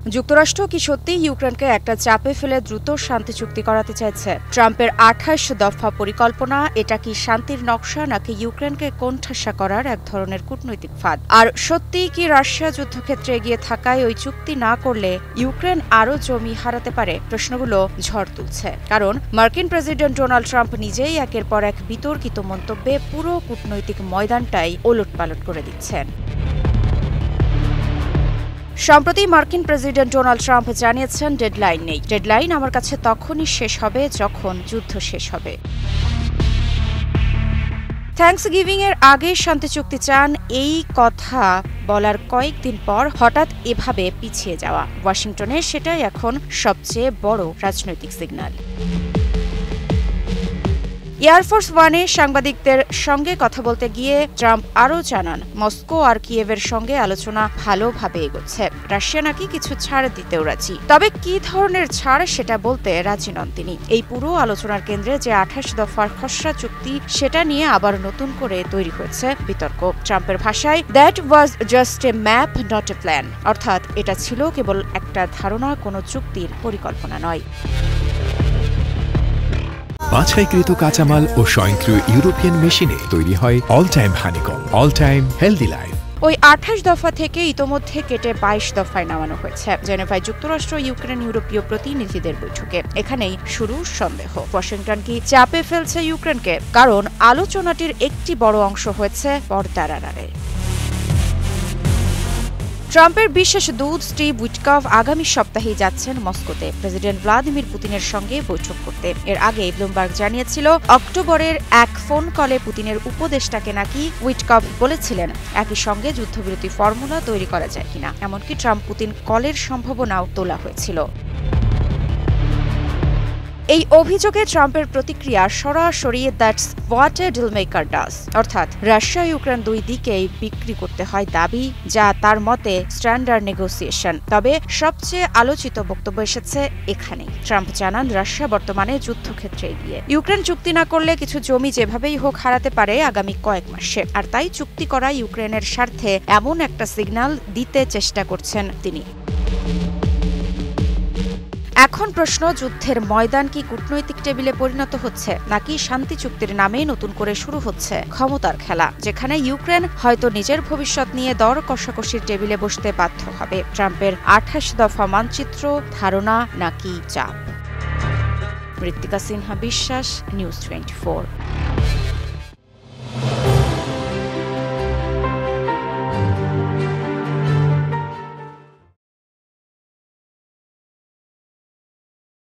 যুক্তরাষ্ট্র কি সত্যিই ইউক্রেনকে একটা চাপে ফেলে দ্রুত শান্তি চুক্তি করাতে চাইছে? ট্রাম্পের ২৮ দফা পরিকল্পনা এটা কি শান্তির নকশা নাকি ইউক্রেনকে কোণঠাসা করার এক ধরনের কূটনৈতিক ফাঁদ? আর সত্যিই কি রাশিয়া যুদ্ধক্ষেত্রে এগিয়ে থাকায় ওই চুক্তি না করলে ইউক্রেন আরও জমি হারাতে পারে? প্রশ্নগুলো ঝড় তুলছে, কারণ মার্কিন প্রেসিডেন্ট ডোনাল্ড ট্রাম্প নিজেই একের পর এক বিতর্কিত মন্তব্যে পুরো কূটনৈতিক ময়দানটাই ওলটপালট করে দিচ্ছেন। সম্প্রতি মার্কিন প্রেসিডেন্ট ডোনাল্ড ট্রাম্প জানিয়েছেন, ডেডলাইন নেই। ডেডলাইন আমার কাছে তখনই শেষ হবে যখন যুদ্ধ শেষ হবে। থ্যাঙ্কসগিভিং এর আগে শান্তি চুক্তি চান, এই কথা বলার কয়েকদিন পর হঠাৎ এভাবে পিছিয়ে যাওয়া ওয়াশিংটনে, সেটাই এখন সবচেয়ে বড় রাজনৈতিক সিগন্যাল। এয়ারফোর্স ওয়ানে সাংবাদিকদের সঙ্গে কথা বলতে গিয়ে ট্রাম্প আরও জানান, মস্কো আর কিয়েভের সঙ্গে আলোচনা ভালোভাবে এগোচ্ছে। রাশিয়া নাকি কিছু ছাড় দিতেও রাজি, তবে কি ধরনের ছাড় সেটা বলতে রাজি নন তিনি। এই পুরো আলোচনার কেন্দ্রে যে ২৮ দফার খসড়া চুক্তি, সেটা নিয়ে আবার নতুন করে তৈরি হয়েছে বিতর্ক। ট্রাম্পের ভাষায়, that was just a map, not a plan. অর্থাৎ এটা ছিল কেবল একটা ধারণা, কোনো চুক্তির পরিকল্পনা নয়। বাছাইকৃত কাঁচামাল ও স্বয়ংক্রিয় ইউরোপিয়ান মেশিনে তৈরি হয় all time honeycomb, all time healthy life. ওই ২৮ দফা থেকে ইতোমধ্যে কেটে ২২ দফায় নামানো হয়েছে জেনেভায় যুক্তরাষ্ট্র ইউক্রেন ইউরোপীয় প্রতিনিধিদের বৈঠকে। এখানেই শুরু সন্দেহ, ওয়াশিংটন কি চাপে ফেলছে ইউক্রেনকে? কারণ আলোচনাটির একটি বড় অংশ হয়েছে পর্দার আড়ালে। ট্রাম্পের বিশেষ দূত স্টিভ উইটকফ আগামী সপ্তাহেই যাচ্ছেন মস্কোতে প্রেসিডেন্ট ভ্লাদিমির পুতিনের সঙ্গে বৈঠক করতে। এর আগে ব্লুমবার্গ জানিয়েছিল, অক্টোবরের এক ফোন কলে পুতিনের উপদেষ্টাকে নাকি উইটকফ বলেছিলেন একই সঙ্গে যুদ্ধবিরতি ফর্মুলা তৈরি করা যায় কিনা। এমনকি ট্রাম্প পুতিন কলের সম্ভাবনাও তোলা হয়েছিল। এই অভিযোগে ট্রাম্পের প্রতিক্রিয়া সরাসরি, that's what a deal maker does. অর্থাৎ রাশিয়া ইউক্রেন দুই দিকেই বিক্রি করতে হয় দাবি, যা তার মতে স্ট্যান্ডার্ড নেগোসিয়েশন। তবে সবচেয়ে আলোচিত বক্তব্য এসেছে এখানেই। ট্রাম্প জানান, রাশিয়া বর্তমানে যুদ্ধক্ষেত্রে এগিয়ে। ইউক্রেন চুক্তি না করলে কিছু জমি যেভাবেই হোক হারাতে পারে আগামী কয়েক মাসে। আর তাই চুক্তি করা ইউক্রেনের স্বার্থে, এমন একটা সিগন্যাল দিতে চেষ্টা করছেন তিনি। এখন প্রশ্ন, যুদ্ধের ময়দান কি কূটনৈতিক টেবিলে পরিণত হচ্ছে, নাকি শান্তি চুক্তির নামে নতুন করে শুরু হচ্ছে ক্ষমতার খেলা, যেখানে ইউক্রেন হয়তো নিজের ভবিষ্যৎ নিয়ে দর কষাকষির টেবিলে বসতে বাধ্য হবে? ট্রাম্পের ২৮ দফা মানচিত্র ধারণা নাকি চাপ? মৃত্তিকা সিনহা বিশ্বাস, নিউজ 24।